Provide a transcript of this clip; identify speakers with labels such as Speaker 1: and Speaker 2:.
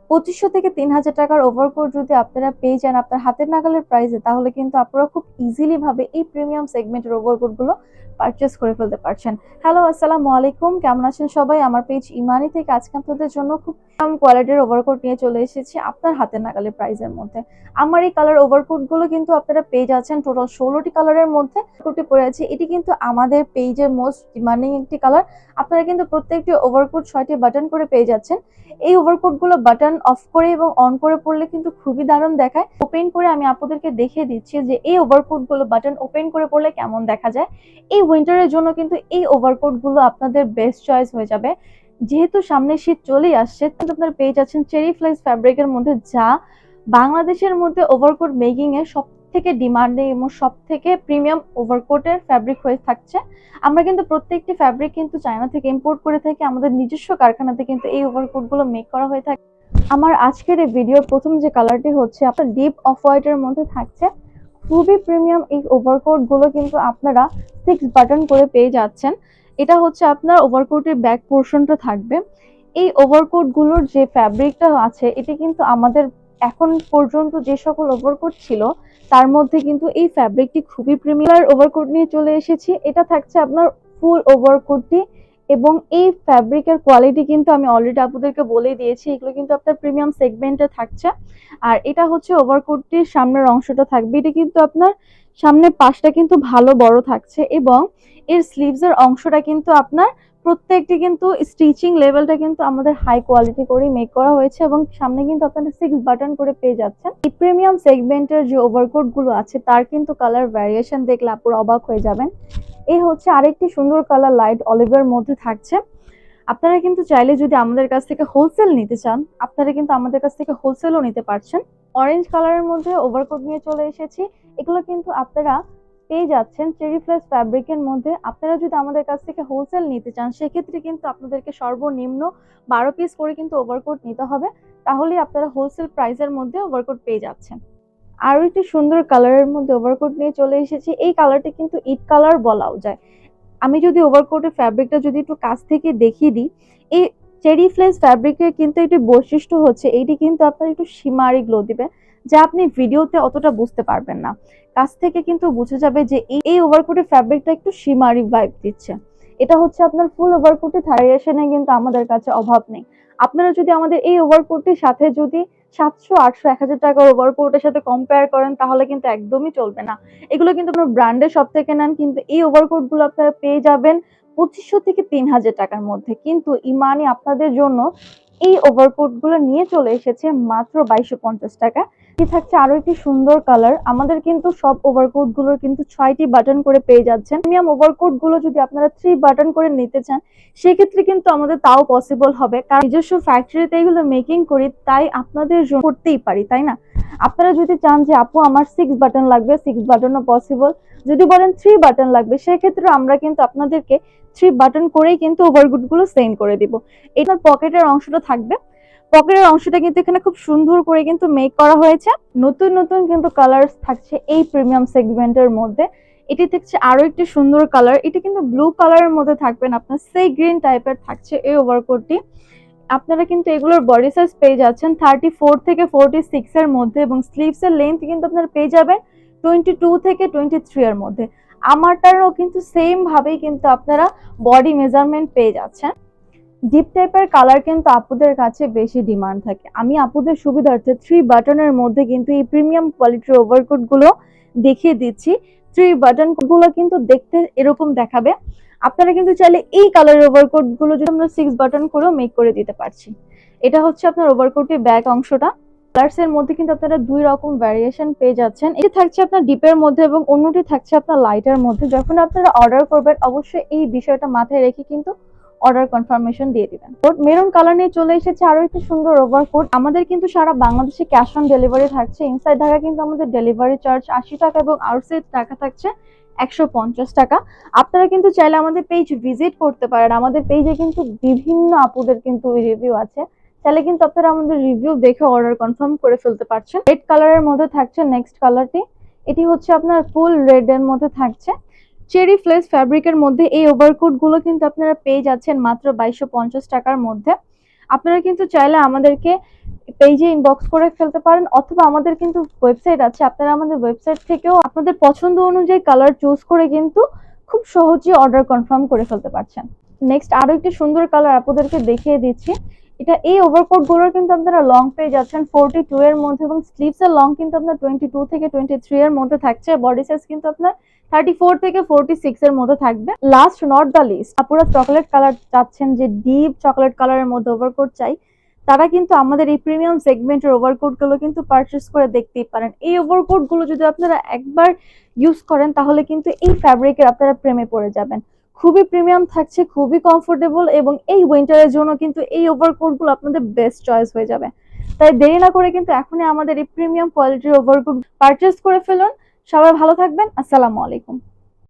Speaker 1: 2500 থেকে 3000 টাকার ওভারকোট যদি আপনারা পেয়ে যান আপনার হাতের নাগালের প্রাইসে, তাহলে কিন্তু আপনারা খুব ইজিলি ভাবে এই প্রিমিয়াম সেগমেন্টের ওভারকোট গুলো পারচেস করে ফেলতে পারছেন। হ্যালো, আসসালামু আলাইকুম, কেমন আছেন সবাই? আমার পেজ ইমানি থেকে আজকে আপনাদের জন্য খুব কম কোয়ালিটির ওভারকোট নিয়ে চলে এসেছি আপনার হাতের নাগালের প্রাইসের মধ্যে। আমার এই কালার ওভারকোট গুলো কিন্তু আপনারা পেয়ে যাচ্ছেন টোটাল 16টি কালারের মধ্যে। কোটি পরে আছে, এটি কিন্তু আমাদের পেজের মোস্ট ডিমান্ডিং একটি কালার। আপনারা কিন্তু প্রত্যেকটি ওভারকোট 6টি বাটন করে পেয়ে যাচ্ছেন। এই ওভারকোট গুলো বাটন অফ করে এবং অন করে পরলে কিন্তু খুবই দারুণ দেখায়। ওপেন করে আমি আপনাদেরকে দেখিয়ে দিচ্ছি যে এই ওভারকোট গুলো বাটন ওপেন করে পরলে কেমন দেখা যায়। এই উইন্টারের জন্য কিন্তু এই ওভারকোট গুলো আপনাদের বেস্ট চয়েস হয়ে যাবে। যেহেতু সামনে শীত চলেই আসছে, আপনারা পেয়ে যাচ্ছেন চেরি ফ্লেক্স ফ্যাব্রিকের মধ্যে, যা বাংলাদেশের মধ্যে ওভারকোট মেকিং এর সব থেকে ডিমান্ডিং এবং সব থেকে প্রিমিয়াম ওভারকোটের ফ্যাব্রিক হয়ে থাকছে। আমরা কিন্তু প্রত্যেকটি ফ্যাব্রিক কিন্তু চায়না থেকে ইম্পোর্ট করে থাকি, আমাদের নিজস্ব কারখানাতে কিন্তু এই ওভারকোট গুলো মেক করা হয়ে থাকে। আমার আজকের এই ভিডিওর প্রথম যে কালারটি হচ্ছে আপনার ডিপ অফ হোয়াইট এর মধ্যে থাকছে। খুবই প্রিমিয়াম এই ওভারকোট গুলো কিন্তু আপনারা 6 বাটন করে পেয়ে যাচ্ছেন। এটা হচ্ছে আপনার ওভারকোটের ব্যাক পোর্শনটা থাকবে। এই ওভারকোট গুলোর যে ফ্যাব্রিকটা আছে এটি কিন্তু আমাদের এখন পর্যন্ত যে সকল ওভারকোট ছিল তার মধ্যে কিন্তু এই ফ্যাব্রিকটি খুবই প্রিমিয়াম ওভারকোট নিয়ে চলে এসেছি। এটা থাকছে আপনার ফুল ওভারকোটটি, এবং এই ফ্যাব্রিকের কোয়ালিটি কিন্তু আমি অলরেডি আপনাদেরকে বলে দিয়েছি, এগুলো কিন্তু আপনার প্রিমিয়াম সেগমেন্টে থাকছে। আর এটা হচ্ছে ওভারকোটটির সামনের অংশটা থাকবে। এটা কিন্তু আপনার সামনের পাশটা কিন্তু ভালো বড় থাকছে, এবং এর স্লিভস এর অংশটা কিন্তু আপনার প্রত্যেকটি কিন্তু স্টিচিং লেভেলটা কিন্তু আমাদের হাই কোয়ালিটি করে মেক করা হয়েছে, এবং সামনে কিন্তু আপনারা 6 বাটন করে পেয়ে যাচ্ছেন। এই প্রিমিয়াম সেগমেন্টের যে ওভারকোট গুলো আছে তার কিন্তু কালার ভ্যারিয়েশন দেখলে আপনারা অবাক হয়ে যাবেন। এই হচ্ছে আরেকটি সুন্দর কালার লাইট অলিভের মধ্যে থাকছে। আপনারা কিন্তু চাইলে যদি আমাদের কাছ থেকে হোলসেল নিতে চান, আপনারা কিন্তু আমাদের কাছ থেকে হোলসেলও নিতে পারছেন। অরেঞ্জ কালারের মধ্যে ওভারকোট নিয়ে চলে এসেছি। এগুলো কিন্তু আপনারা পেয়ে যাচ্ছেন চেরি ফ্লেক্স ফ্যাব্রিকের মধ্যে। আপনারা যদি আমাদের কাছ থেকে হোলসেল নিতে চান সেক্ষেত্রে কিন্তু আপনাদেরকে সর্বনিম্ন 12 পিস করে কিন্তু ওভারকোট নিতে হবে, তাহলেই আপনারা হোলসেল প্রাইসের মধ্যে ওভারকোট পেয়ে যাচ্ছেন। আরো একটি সুন্দর কালারের মধ্যে ওভারকোট নিয়ে চলে এসেছি। এই কালারটি কিন্তু ইট কালার বলাও যায়। আমি যদি ওভারকোটের ফ্যাব্রিকটা যদি একটু কাছ থেকে দেখিয়ে দিই, এই চেরি ফ্লেক্স ফ্যাব্রিকের কিন্তু একটি বৈশিষ্ট্য হচ্ছে এইটি কিন্তু আপনার একটু শিমারি গ্লো দিবে, যা আপনি ভিডিওতে অতটা বুঝতে পারবেন না। কাছ থেকে কিন্তু বোঝা যাবে যে এই ওভারকোটের ফ্যাব্রিকটা একটু শিমারি ভাইব দিচ্ছে। এটা হচ্ছে আপনার ফুল ওভারকোটে ভ্যারিয়েশনে কিন্তু আমাদের কাছে অভাব নেই। আপনারা যদি আমাদের এই ওভারকোটটির সাথে যদি 700, 800, 1000 টাকার ওভারকোটের সাথে কম্পেয়ার করেন তাহলে কিন্তু একদমই চলবে না। এগুলো কিন্তু আপনার ব্র্যান্ডের শপ থেকে নেন, কিন্তু এই ওভারকোট গুলো আপনারা পেয়ে যাবেন 2500 থেকে 3000 টাকার মধ্যে। কিন্তু ইমানি আপনাদের জন্য এই ওভারকোট গুলো নিয়ে চলে এসেছে মাত্র 2250 টাকা। কি থাকছে আরো একটি সুন্দর কালার। আমাদের কিন্তু সব ওভারকোট গুলোর কিন্তু 6টি বাটন করে পেয়ে যাচ্ছেন। প্রিমিয়াম ওভারকোট গুলো যদি আপনারা 3 বাটন করে নিতে চান সেক্ষেত্রে কিন্তু আমাদের তাও পসিবল হবে, কারণ নিজস্ব ফ্যাক্টরিতে এগুলো মেকিং করি, তাই আপনাদের জন্য করতেই পারি, তাই না? আপনারা যদি চান যে আপু আমার 6 বাটন লাগবে, 6 বাটনও পসিবল। যদি বলেন 3 বাটন লাগবে সেক্ষেত্রে আমরা কিন্তু আপনাদেরকে 3 বাটন করেই কিন্তু ওভারকোট গুলো সেন্ড করে দিব। এটা পকেটের অংশটা থাকবে। পকেটের অংশটা কিন্তু এখানে খুব সুন্দর করে কিন্তু মেক করা হয়েছে। নতুন নতুন কিন্তু কালার থাকছে এই প্রিমিয়াম সেগমেন্টের মধ্যে। এটি থাকছে আরো একটি সুন্দর কালার। এটা কিন্তু ব্লু কালারের মধ্যে থাকবেন, আপনার সি গ্রিন টাইপের থাকছে এই ওভারকোটটি। আপনারা কিন্তু এগুলোর বডি সাইজ পেয়ে যাচ্ছেন 34 থেকে 46 এর মধ্যে, এবং স্লিভস এর লেন্থ কিন্তু আপনারা পেয়ে যাবেন 22 থেকে 23 এর মধ্যে। আমারটারও কিন্তু সেম ভাবেই কিন্তু আপনারা বডি মেজারমেন্ট পেয়ে যাচ্ছেন। ডিপ টাইপের কালার কিন্তু আপুদের কাছে বেশি ডিমান্ড থাকে। আমি আপুদের সুবিধার্থে 3 বাটনের মধ্যে কিন্তু এই প্রিমিয়াম কোয়ালিটির ওভারকোট গুলো দেখিয়ে দিচ্ছি। 3 বাটন গুলো কিন্তু দেখতে এরকম দেখাবে। আপনারা কিন্তু চাইলে এই কালারের ওভারকোট গুলো যদি আমরা 6 বাটন করেও মেক করে দিতে পারছি। এটা হচ্ছে আপনার ওভারকোটের ব্যাক অংশটা। কালার্স এর মধ্যে কিন্তু আপনারা 2 রকম ভ্যারিয়েশন পেয়ে যাচ্ছেন। এটি থাকছে আপনার ডিপের মধ্যে এবং অন্যটি থাকছে আপনার লাইটের মধ্যে। যখন আপনারা অর্ডার করবেন অবশ্যই এই বিষয়টা মাথায় রেখে কিন্তু অর্ডার কনফার্মেশন দিয়ে দিবেন। মেরুন কালার নিয়ে চলে এসেছে আরো একটি সুন্দর ওভারকোট। আমাদের কিন্তু সারা বাংলাদেশে ক্যাশ অন ডেলিভারি থাকছে। ইনসাইড ঢাকা কিন্তু আমাদের ডেলিভারি চার্জ 80 টাকা এবং আউটসাইড ঢাকা থাকছে 150 টাকা। আপনারা কিন্তু চাইলে আমাদের পেজ ভিজিট করতে পারেন। আমাদের পেজে কিন্তু বিভিন্ন আপুদের কিন্তু রিভিউ আছে, চাইলে কিন্তু আপনারা আমাদের রিভিউ দেখে অর্ডার কনফার্ম করে ফেলতে পারছেন। রেড কালারের মধ্যে থাকছে নেক্সট কালারটি। এটি হচ্ছে আপনার ফুল রেড এর মধ্যে থাকছে। চেরি ফ্লেক্স ফ্যাব্রিকের মধ্যে এই ওভারকোট গুলো কিন্তু আপনারা পেয়ে যাচ্ছেন মাত্র 2250 টাকার মধ্যে। আপনারা কিন্তু চাইলে আমাদেরকে পেজে ইনবক্স করে ফেলতে পারেন, অথবা আমাদের কিন্তু ওয়েবসাইট আছে, আপনারা আমাদের ওয়েবসাইট থেকেও আপনাদের পছন্দ অনুযায়ী কালার চুজ করে কিন্তু খুব সহজে অর্ডার কনফার্ম করে ফেলতে পারছেন। নেক্সট আরো একটি সুন্দর কালার আপনাদেরকে দেখিয়ে দিচ্ছি। এটা এই ওভারকোট গুলোর কিন্তু আপনারা লং পেয়ে যাচ্ছেন 42 এর মধ্যে, এবং স্লিভস এর লং কিন্তু আপনার 22 থেকে 23 এর মধ্যে থাকছে। বডি সাইজ কিন্তু আপনার 34 থেকে 46 এর মধ্যে থাকবে। লাস্ট নট দ্য লিস্ট, আপনারা চকলেট কালার চাচ্ছেন, যে ডিপ চকলেট কালারের মধ্যে ওভারকোট চাই, তারা কিন্তু আমাদের এই প্রিমিয়াম সেগমেন্টের ওভারকোট গুলো কিন্তু পারচেস করে দেখতেই পারেন। এই ওভারকোট গুলো যদি আপনারা একবার ইউজ করেন তাহলে কিন্তু এই ফ্যাব্রিকের আপনারা প্রেমে পড়ে যাবেন। খুবই প্রিমিয়াম থাকছে, খুবই কমফোর্টেবল, এবং এই উইন্টারের জন্য কিন্তু এই ওভারকোট গুলো আপনাদের বেস্ট চয়েস হয়ে যাবে। তাই দেরি না করে কিন্তু এখনই আমাদের এই প্রিমিয়াম কোয়ালিটির ওভারকোট পারচেস করে ফেলুন। সবাই ভালো থাকবেন। আসসালামু আলাইকুম।